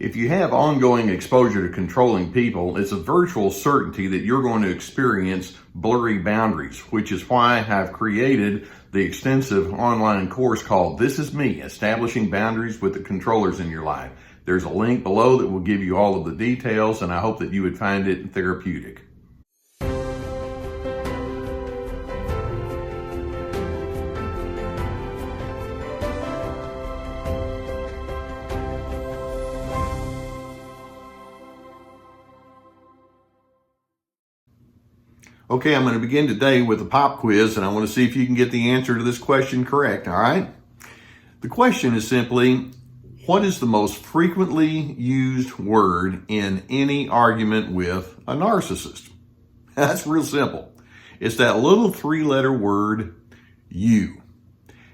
If you have ongoing exposure to controlling people, it's a virtual certainty that you're going to experience blurry boundaries, which is why I've created the extensive online course called This Is Me, Establishing Boundaries with the Controllers in Your Life. There's a link below that will give you all of the details, and I hope that you would find it therapeutic. Okay, I'm going to begin today with a pop quiz, and I want to see if you can get the answer to this question correct, all right? The question is simply, what is the most frequently used word in any argument with a narcissist? That's real simple. It's that little three-letter word, you.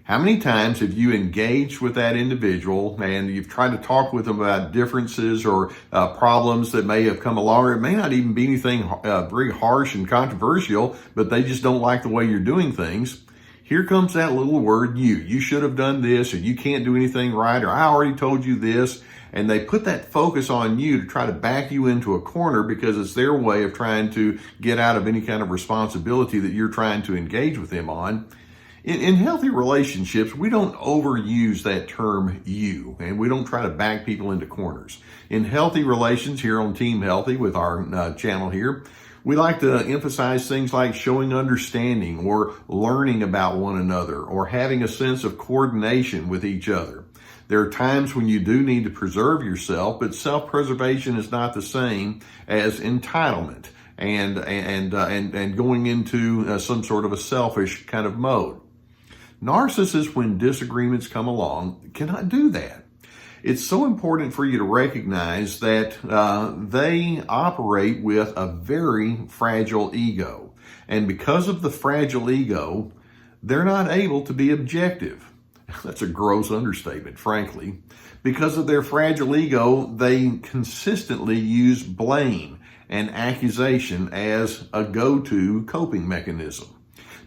How many times have you engaged with that individual and you've tried to talk with them about differences or problems that may have come along, or it may not even be anything very harsh and controversial, but they just don't like the way you're doing things. Here comes that little word, you. You should have done this, or you can't do anything right, or I already told you this. And they put that focus on you to try to back you into a corner because it's their way of trying to get out of any kind of responsibility that you're trying to engage with them on. In healthy relationships, we don't overuse that term you, and we don't try to back people into corners. In healthy relations here on Team Healthy with our channel here, we like to emphasize things like showing understanding or learning about one another or having a sense of coordination with each other. There are times when you do need to preserve yourself, but self-preservation is not the same as entitlement and going into some sort of a selfish kind of mode. Narcissists, when disagreements come along, cannot do that. It's so important for you to recognize that they operate with a very fragile ego. And because of the fragile ego, they're not able to be objective. That's a gross understatement, frankly. Because of their fragile ego, they consistently use blame and accusation as a go-to coping mechanism.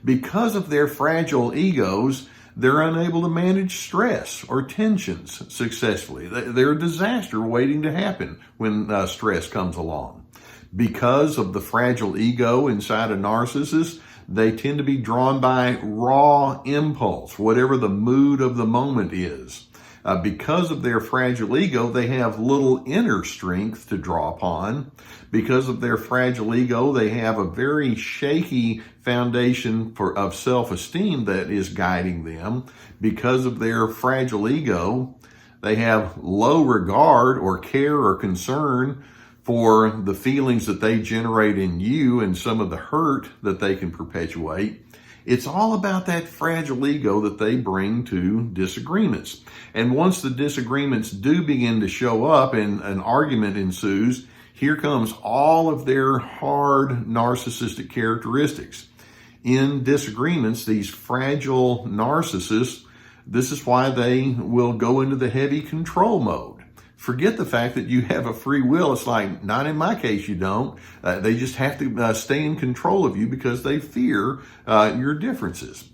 Because of their fragile egos, they're unable to manage stress or tensions successfully. They're a disaster waiting to happen when stress comes along. Because of the fragile ego inside a narcissist, they tend to be drawn by raw impulse, whatever the mood of the moment is. Because of their fragile ego, they have little inner strength to draw upon. Because of their fragile ego, they have a very shaky foundation of self-esteem that is guiding them. Because of their fragile ego, they have low regard or care or concern for the feelings that they generate in you and some of the hurt that they can perpetuate. It's all about that fragile ego that they bring to disagreements. And once the disagreements do begin to show up and an argument ensues, here comes all of their hard narcissistic characteristics. In disagreements, these fragile narcissists, this is why they will go into the heavy control mode. Forget the fact that you have a free will. It's like, not in my case, you don't. They just have to stay in control of you because they fear your differences.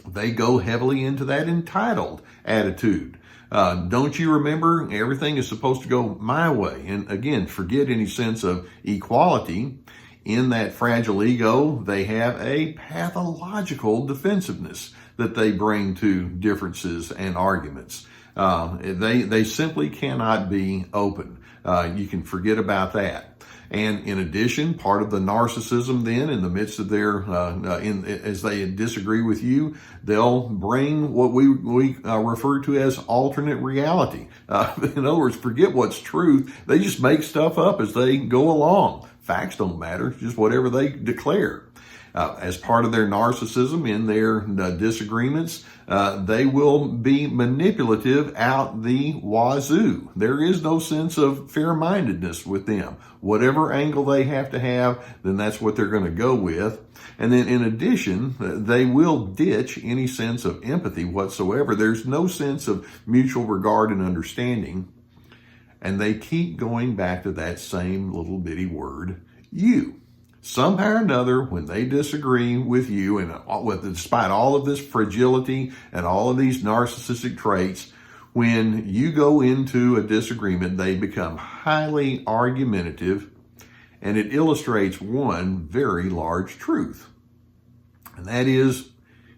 They go heavily into that entitled attitude. Don't you remember everything is supposed to go my way? And again, forget any sense of equality. In that fragile ego, they have a pathological defensiveness that they bring to differences and arguments. They simply cannot be open. You can forget about that. And in addition, part of the narcissism then, in the midst of their, as they disagree with you, they'll bring what we refer to as alternate reality. In other words, forget what's truth. They just make stuff up as they go along. Facts don't matter, just whatever they declare. As part of their narcissism, in their disagreements, they will be manipulative out the wazoo. There is no sense of fair-mindedness with them. Whatever angle they have to have, then that's what they're going to go with. And then in addition, they will ditch any sense of empathy whatsoever. There's no sense of mutual regard and understanding. And they keep going back to that same little bitty word, you. Somehow or another, when they disagree with you, and despite all of this fragility and all of these narcissistic traits, When you go into a disagreement, they become highly argumentative, and it illustrates one very large truth. And that is,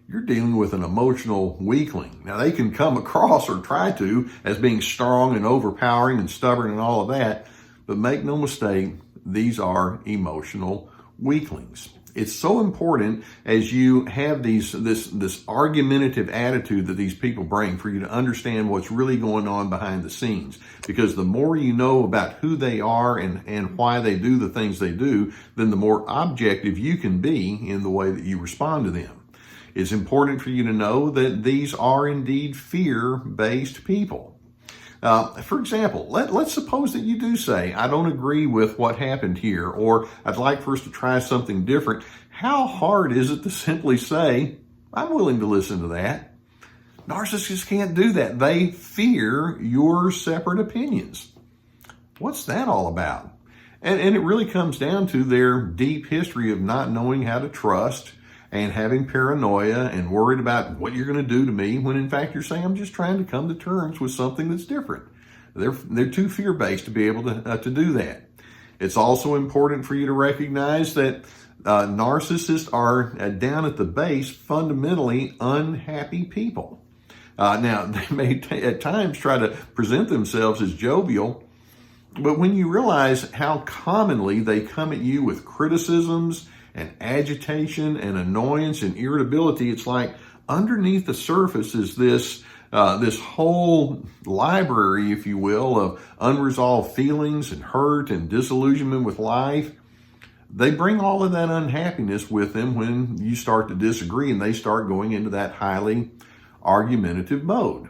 you're dealing with an emotional weakling. Now, they can come across or try to as being strong and overpowering and stubborn and all of that, but make no mistake, these are emotional weaklings. It's so important as you have this argumentative attitude that these people bring for you to understand what's really going on behind the scenes. Because the more you know about who they are and why they do the things they do, then the more objective you can be in the way that you respond to them. It's important for you to know that these are indeed fear-based people. For example, let's suppose that you do say, I don't agree with what happened here, or I'd like for us to try something different. How hard is it to simply say, I'm willing to listen to that? Narcissists can't do that. They fear your separate opinions. What's that all about? And it really comes down to their deep history of not knowing how to trust and having paranoia and worried about what you're going to do to me, when in fact you're saying, I'm just trying to come to terms with something that's different. They're too fear-based to be able to do that. It's also important for you to recognize that narcissists are down at the base fundamentally unhappy people. Now, they may at times try to present themselves as jovial, but when you realize how commonly they come at you with criticisms and agitation and annoyance and irritability, it's like underneath the surface is this whole library, if you will, of unresolved feelings and hurt and disillusionment with life. They bring all of that unhappiness with them when you start to disagree and they start going into that highly argumentative mode.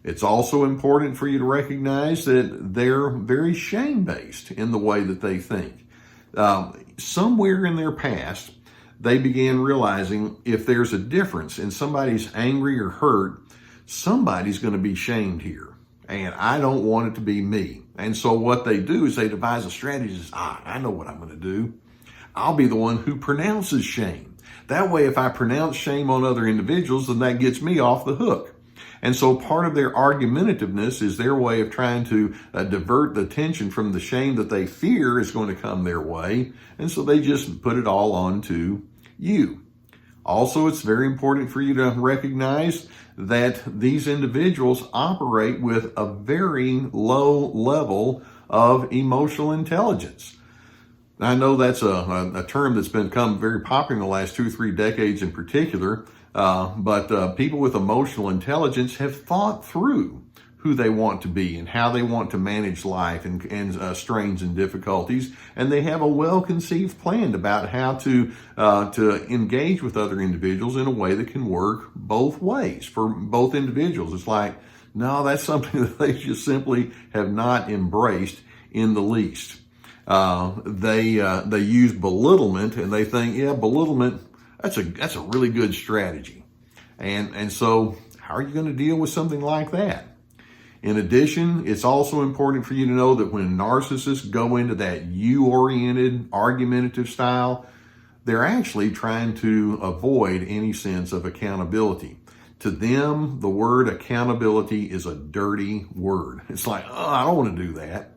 It's also important for you to recognize that they're very shame-based in the way that they think. Somewhere in their past, they began realizing if there's a difference and somebody's angry or hurt, somebody's going to be shamed here. And I don't want it to be me. And so what they do is they devise a strategy. I know what I'm going to do. I'll be the one who pronounces shame. That way, if I pronounce shame on other individuals, then that gets me off the hook. And so part of their argumentativeness is their way of trying to divert the attention from the shame that they fear is going to come their way. And so they just put it all onto you. Also, it's very important for you to recognize that these individuals operate with a very low level of emotional intelligence. I know that's a term that's become very popular in the last 2 or 3 decades in particular, but people with emotional intelligence have thought through who they want to be and how they want to manage life and strains and difficulties, and they have a well-conceived plan about how to engage with other individuals in a way that can work both ways for both individuals. It's like, no, that's something that they just simply have not embraced in the least. They use belittlement, and they think, yeah, belittlement, that's a really good strategy. And so how are you going to deal with something like that? In addition, it's also important for you to know that when narcissists go into that you-oriented, argumentative style, they're actually trying to avoid any sense of accountability. To them, the word accountability is a dirty word. It's like, oh, I don't want to do that.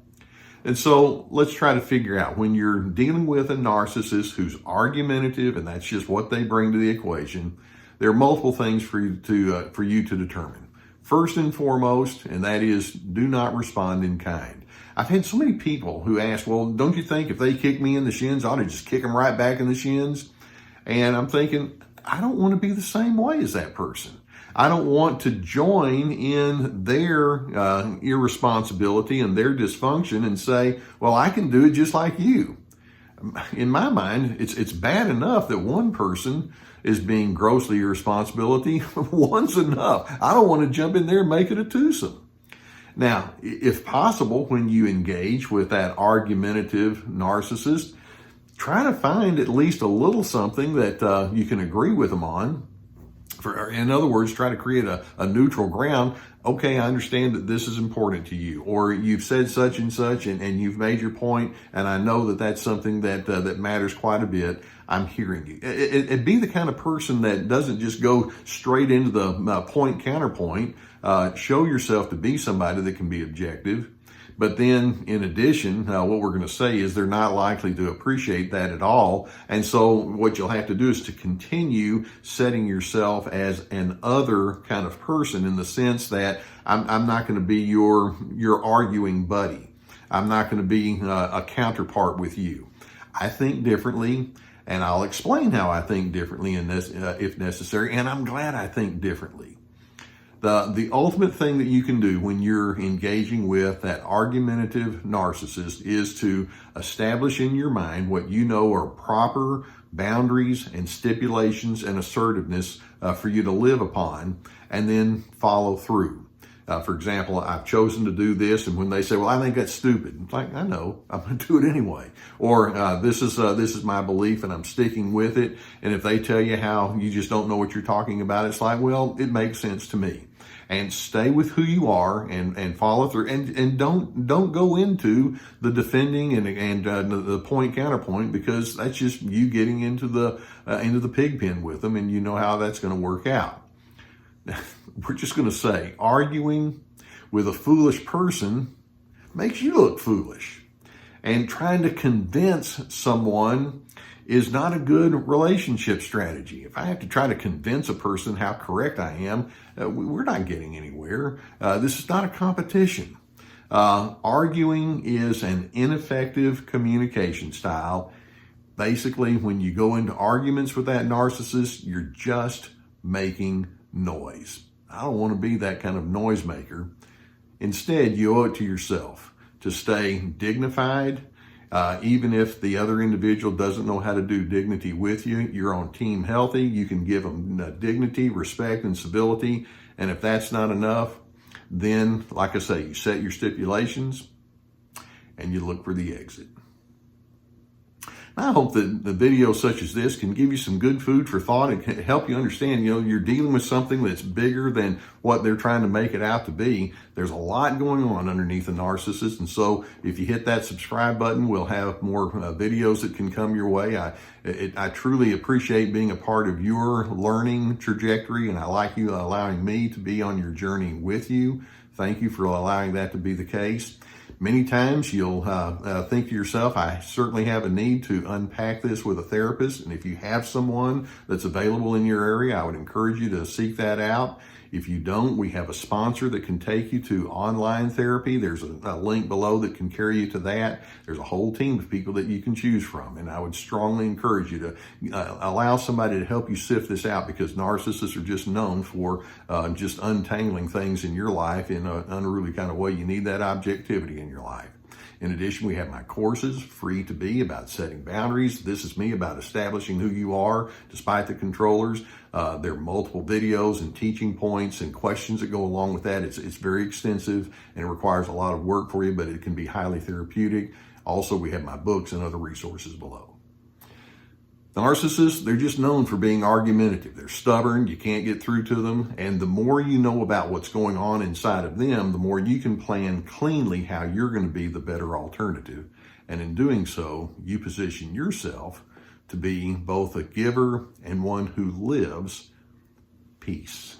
And so let's try to figure out, when you're dealing with a narcissist who's argumentative, and that's just what they bring to the equation, there are multiple things for you to determine. First and foremost, and that is, do not respond in kind. I've had so many people who ask, well, don't you think if they kick me in the shins, I ought to just kick them right back in the shins? And I'm thinking, I don't want to be the same way as that person. I don't want to join in their irresponsibility and their dysfunction and say, well, I can do it just like you. In my mind, it's bad enough that one person is being grossly irresponsible. One's enough. I don't want to jump in there and make it a twosome. Now, if possible, when you engage with that argumentative narcissist, try to find at least a little something that you can agree with them on. In other words, try to create a neutral ground. Okay, I understand that this is important to you, or you've said such and such, and you've made your point, and I know that that's something that matters quite a bit. I'm hearing you. Be the kind of person that doesn't just go straight into the point counterpoint. Show yourself to be somebody that can be objective. But then, in addition, what we're going to say is they're not likely to appreciate that at all. And so what you'll have to do is to continue setting yourself as an other kind of person, in the sense that I'm not going to be your arguing buddy. I'm not going to be a counterpart with you. I think differently, and I'll explain how I think differently in this, if necessary. And I'm glad I think differently. The ultimate thing that you can do when you're engaging with that argumentative narcissist is to establish in your mind what you know are proper boundaries and stipulations and assertiveness for you to live upon, and then follow through. For example, I've chosen to do this, and when they say, well, I think that's stupid, it's like, I know, I'm going to do it anyway. Or this is my belief and I'm sticking with it. And if they tell you how you just don't know what you're talking about, it's like, well, it makes sense to me. And stay with who you are and follow through, and don't go into the defending and the point counterpoint, because that's just you getting into the pig pen with them, and you know how that's going to work out. We're just going to say arguing with a foolish person makes you look foolish, and trying to convince someone is not a good relationship strategy. If I have to try to convince a person how correct I am, we're not getting anywhere. This is not a competition. Arguing is an ineffective communication style. Basically, when you go into arguments with that narcissist, you're just making noise. I don't want to be that kind of noisemaker. Instead, you owe it to yourself to stay dignified. Even if the other individual doesn't know how to do dignity with you, you're on team healthy. You can give them dignity, respect, and civility. And if that's not enough, then, like I say, you set your stipulations and you look for the exit. I hope that the videos such as this can give you some good food for thought and can help you understand, you're dealing with something that's bigger than what they're trying to make it out to be. There's a lot going on underneath a narcissist. And so if you hit that subscribe button, we'll have more videos that can come your way. I truly appreciate being a part of your learning trajectory, and I like you allowing me to be on your journey with you. Thank you for allowing that to be the case. Many times you'll think to yourself, I certainly have a need to unpack this with a therapist. And if you have someone that's available in your area, I would encourage you to seek that out. If you don't, we have a sponsor that can take you to online therapy. There's a link below that can carry you to that. There's a whole team of people that you can choose from. And I would strongly encourage you to allow somebody to help you sift this out, because narcissists are just known for just untangling things in your life in an unruly kind of way. You need that objectivity in your life. In addition, we have my courses, Free to Be, about setting boundaries. This is me, about establishing who you are despite the controllers. There are multiple videos and teaching points and questions that go along with that. It's very extensive and it requires a lot of work for you, but it can be highly therapeutic. Also, we have my books and other resources below. The narcissists, they're just known for being argumentative. They're stubborn. You can't get through to them. And the more you know about what's going on inside of them, the more you can plan cleanly how you're going to be the better alternative. And in doing so, you position yourself to be both a giver and one who lives peace.